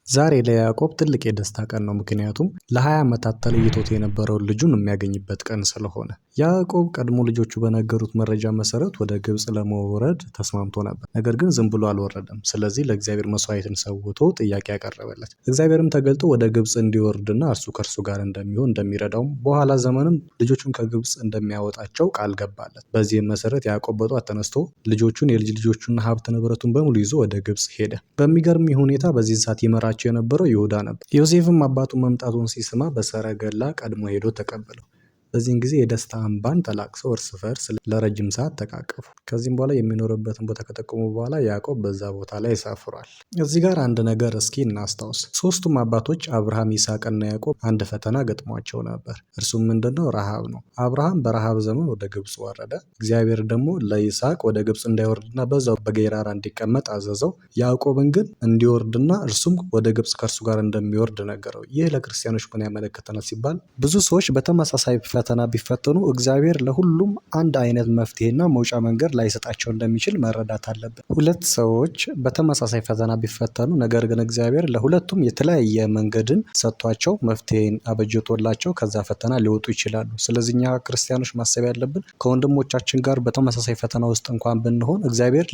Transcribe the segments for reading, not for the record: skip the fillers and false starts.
ዛሬ ለያዕቆብ ትልቅ የደስታ ቀን ነው። ምክንያቱም ለ20 ዓመታት ተለይቶት የነበረውን ልጁን የሚያገኝበት ቀን ስለሆነ። ያዕቆብ ቀድሞ ልጆቹ በነገሩት መረጃ መሰረት ወደ ግብፅ ለመውረድ ተስማምቶ ነበር። ነገር ግን ዝም ብሎ አልወረደም። ስለዚህ ለእግዚአብሔር መስዋዕትን ሰውቶ ጥያቄ ያቀረበለት። እግዚአብሔርም ተገልጦ ወደ ግብፅ እንዲወርድና እርሱ ከእርሱ ጋር እንደሚሆን እንደሚረዳውም በኋላ ዘመንም ልጆቹን ከግብፅ እንደሚያወጣቸው ቃል ገባለት። በዚህም መሰረት ያዕቆብ በጧት ተነስቶ ልጆቹን የልጅ ልጆቹና ሀብት ንብረቱን በሙሉ ይዞ ወደ ግብፅ ሄደ። በሚገርም ሁኔታ በዚህን ሰዓት ይመራቸው የነበረው ይሁዳ ነበር። ዮሴፍም አባቱ መምጣቱን ሲሰማ በሰረገላ ቀድሞ ሄዶ ተቀበለው። በዚህን ጊዜ የደስታ እንባን ተላቅሰው እርስ በርስ ለረጅም ሰዓት ተቃቀፉ። ከዚህም በኋላ የሚኖርበትን ቦታ ከጠቀሙ በኋላ ያዕቆብ በዛ ቦታ ላይ ሰፍሯል። እዚህ ጋር አንድ ነገር እስኪ እናስታውስ። ሶስቱም አባቶች አብርሃም፣ ይስሐቅና ያዕቆብ አንድ ፈተና ገጥሟቸው ነበር። እርሱም ምንድነው? ረሃብ ነው። አብርሃም በረሃብ ዘመን ወደ ግብፅ ወረደ። እግዚአብሔር ደግሞ ለይስሐቅ ወደ ግብፅ እንዳይወርድና በዛው በጌራራ እንዲቀመጥ አዘዘው። ያዕቆብን ግን እንዲወርድና እርሱም ወደ ግብፅ ከእርሱ ጋር እንደሚወርድ ነገረው። ይህ ለክርስቲያኖች ምን ያመለክተናል ሲባል ብዙ ሰዎች በተመሳሳይ ፈተና ቢፈተኑ እግዚአብሔር ለሁሉም አንድ አይነት መፍትሄና መውጫ መንገድ ላይሰጣቸው እንደሚችል መረዳት አለብን። ሁለት ሰዎች በተመሳሳይ ፈተና ቢፈተኑ ነገር ግን እግዚአብሔር ለሁለቱም የተለያየ መንገድን ሰጥቷቸው መፍትሄን አበጅቶላቸው ከዛ ፈተና ሊወጡ ይችላሉ። ስለዚህ እኛ ክርስቲያኖች ማሰብ ያለብን ከወንድሞቻችን ጋር በተመሳሳይ ፈተና ውስጥ እንኳን ብንሆን እግዚአብሔር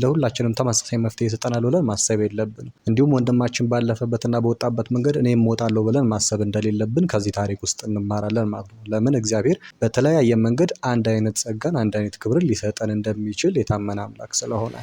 ለሁላችንም ተመሳሳይ መፍትሄ ይሰጠናል ብለን ማሰብ የለብንም። እንዲሁም ወንድማችን ባለፈበትና በወጣበት መንገድ እኔም እወጣለሁ ብለን ማሰብ እንደሌለብን ከዚህ ታሪክ ውስጥ እንማራለን ማለት ነው። ለምን? እግዚአብሔር በተለያየ መንገድ አንድ አይነት ጸጋን፣ አንድ አይነት ክብርን ሊሰጠን እንደሚችል የታመነ አምላክ ስለሆነ።